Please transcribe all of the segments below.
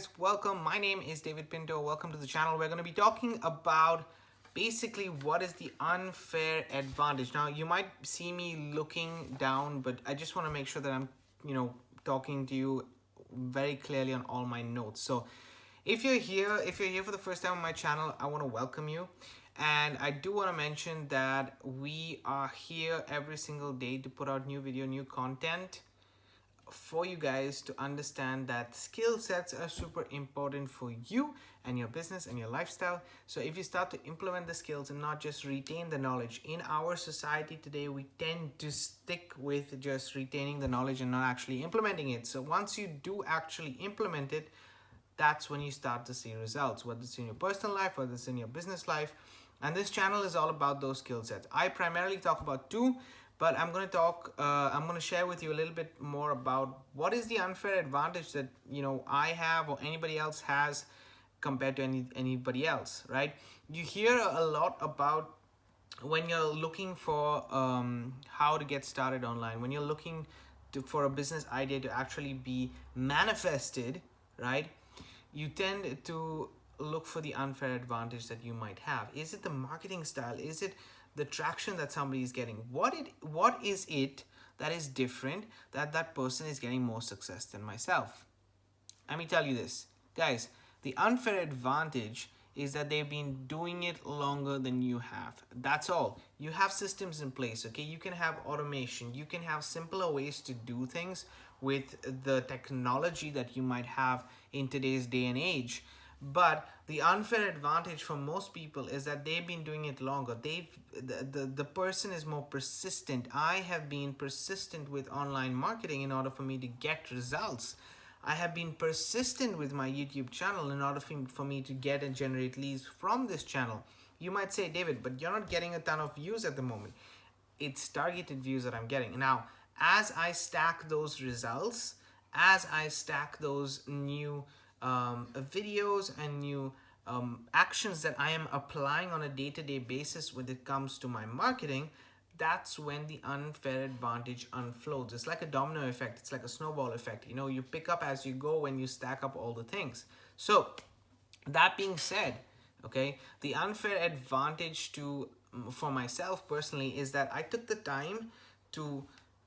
guys, welcome. My name is David Pinto. Welcome to the channel. We're going to be talking about basically what is the unfair advantage. Now you might see me looking down, but I just want to make sure that I'm talking to you very clearly on all my notes. So if you're here for the first time on my channel, I want to welcome you. And I do want to mention that we are here every single day to put out new video, new content for you guys to understand that skill sets are super important for you and your business and your lifestyle. So if you start to implement the skills and not just retain the knowledge, in our society today we tend to stick with just retaining the knowledge and not actually implementing it. So once you do actually implement it, that's when you start to see results, whether it's in your personal life, whether it's in your business life. And this channel is all about those skill sets. I primarily talk about two, but I'm going to share with you a little bit more about what is the unfair advantage that I have or anybody else has compared to anybody else, right? You hear a lot about when you're looking for how to get started online, when you're looking for a business idea to actually be manifested, right? You tend to look for the unfair advantage that you might have. Is it the marketing style? Is it the traction that somebody is getting? What is it that is different that person is getting more success than myself? Let me tell you this, guys. The unfair advantage is that they've been doing it longer than you have. That's all. You have systems in place, okay? You can have automation. You can have simpler ways to do things with the technology that you might have in today's day and age. But the unfair advantage for most people is that they've been doing it longer. The person is more persistent. I have been persistent with online marketing in order for me to get results. I have been persistent with my YouTube channel in order for me to get and generate leads from this channel. You might say, David, but you're not getting a ton of views at the moment. It's targeted views that I'm getting. Now, as I stack those results, as I stack those new videos and new actions that I am applying on a day-to-day basis when it comes to my marketing, that's when the unfair advantage unfolds. It's like a domino effect. It's like a snowball effect. You pick up as you go when you stack up all the things. So that being said, okay, the unfair advantage for myself personally is that I took the time to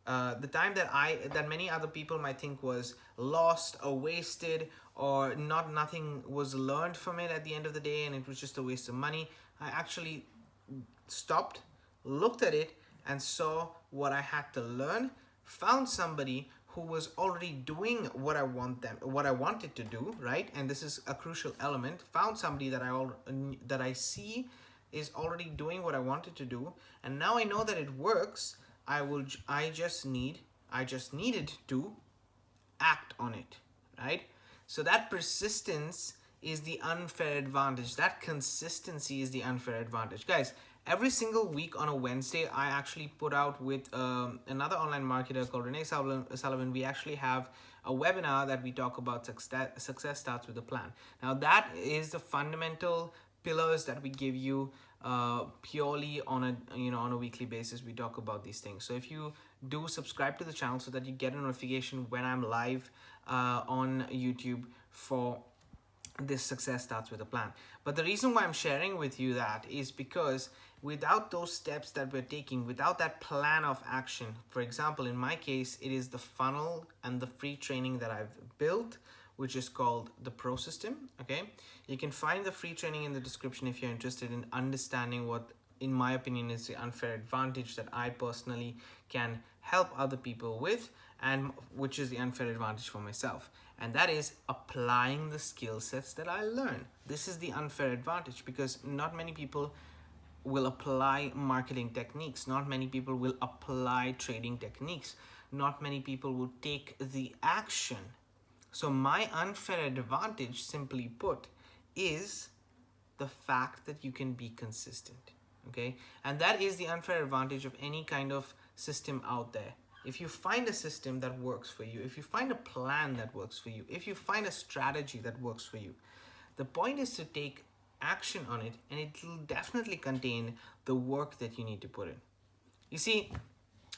the time that many other people might think was lost or wasted or nothing was learned from it at the end of the day and it was just a waste of money. I actually stopped, looked at it and saw what I had to learn, found somebody who was already doing what I wanted to do, right? And this is a crucial element. Found somebody that I see is already doing what I wanted to do, and now I know that it works. I just needed to act on it, right? So that persistence is the unfair advantage. That consistency is the unfair advantage. Guys, every single week on a Wednesday, I actually put out with another online marketer called Renee Sullivan. We actually have a webinar that we talk about success starts with a plan. Now that is the fundamental pillars that we give you purely on a weekly basis. We talk about these things. So if you do subscribe to the channel so that you get a notification when I'm live on YouTube for this success starts with a plan. But the reason why I'm sharing with you that is because without those steps that we're taking, without that plan of action, for example, in my case, it is the funnel and the free training that I've built, which is called the Pro System, okay? You can find the free training in the description if you're interested in understanding what, in my opinion, is the unfair advantage that I personally can help other people with, and which is the unfair advantage for myself. And that is applying the skill sets that I learn. This is the unfair advantage because not many people will apply marketing techniques. Not many people will apply trading techniques. Not many people will take the action. So my unfair advantage, simply put, is the fact that you can be consistent, okay? And that is the unfair advantage of any kind of system out there. If you find a system that works for you, if you find a plan that works for you, if you find a strategy that works for you, the point is to take action on it, and it will definitely contain the work that you need to put in. You see,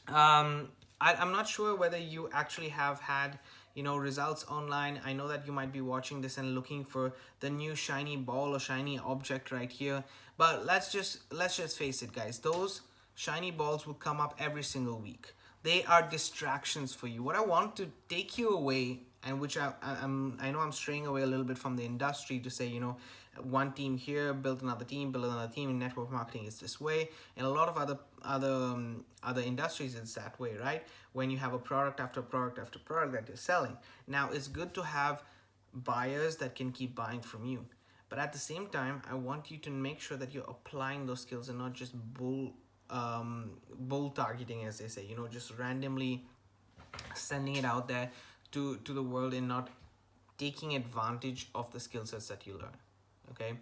I'm not sure whether you actually have had results online. I know that you might be watching this and looking for the new shiny ball or shiny object right here, but let's just face it, guys. Those shiny balls will come up every single week. They are distractions for you. What I want to take you away, and which I know I'm straying away a little bit from the industry to say, one team here, build another team, in network marketing is this way. In a lot of other industries, it's that way, right? When you have a product after product after product that you're selling. Now, it's good to have buyers that can keep buying from you. But at the same time, I want you to make sure that you're applying those skills and not just bull targeting, as they say, just randomly sending it out there to the world and not taking advantage of the skill sets that you learn. Okay,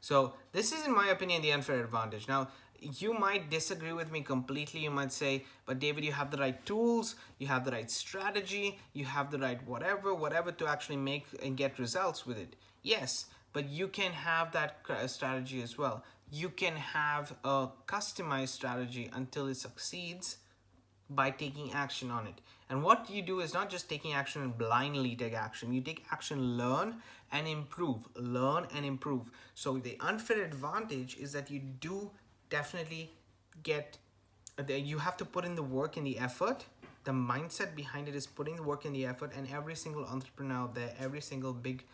so this is, in my opinion, the unfair advantage. Now, you might disagree with me completely. You might say, but David, you have the right tools, you have the right strategy, you have the right whatever to actually make and get results with it. Yes, but you can have that strategy as well. You can have a customized strategy until it succeeds by taking action on it. And what you do is not just taking action and blindly take action. You take action, learn and improve, So the unfair advantage is that you do definitely you have to put in the work and the effort. The mindset behind it is putting the work and the effort, and every single entrepreneur out there, every single big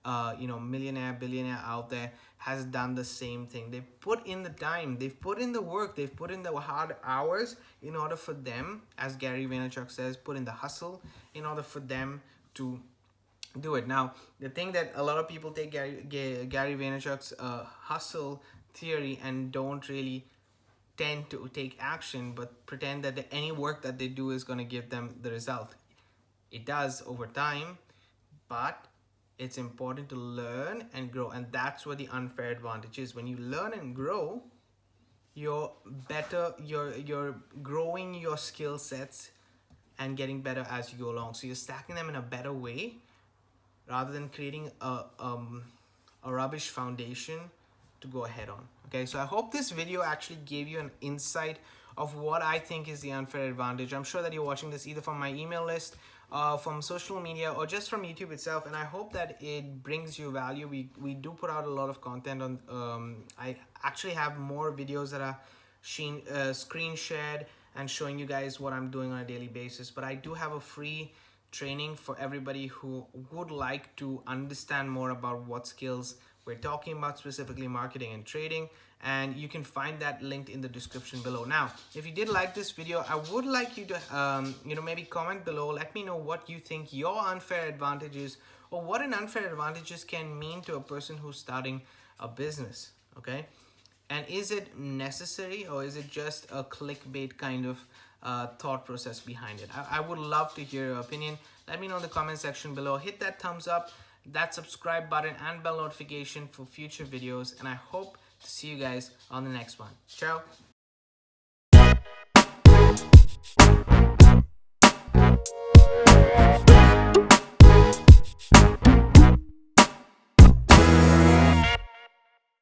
millionaire, billionaire out there has done the same thing. They've put in the time, they've put in the work, they've put in the hard hours in order for them, as Gary Vaynerchuk says, put in the hustle in order for them to do it. Now, the thing that a lot of people take Gary Vaynerchuk's hustle theory and don't really tend to take action, but pretend that any work that they do is going to give them the result. It does over time, but it's important to learn and grow, and that's where the unfair advantage is. When you learn and grow, you're growing your skill sets and getting better as you go along. So you're stacking them in a better way rather than creating a rubbish foundation to go ahead on. Okay, so I hope this video actually gave you an insight of what I think is the unfair advantage. I'm sure that you're watching this either from my email list, from social media, or just from YouTube itself, and I hope that it brings you value. We do put out a lot of content on I actually have more videos that are screen shared and showing you guys what I'm doing on a daily basis, but I do have a free training for everybody who would like to understand more about what skills we're talking about, specifically marketing and trading, and you can find that linked in the description below. Now, if you did like this video, I would like you to maybe comment below. Let me know what you think your unfair advantages, or what an unfair advantages can mean to a person who's starting a business. Okay, and is it necessary, or is it just a clickbait kind of thought process behind it? I would love to hear your opinion. Let me know in the comment section below. Hit that thumbs up, that subscribe button, and bell notification for future videos, and I hope to see you guys on the next one. Ciao.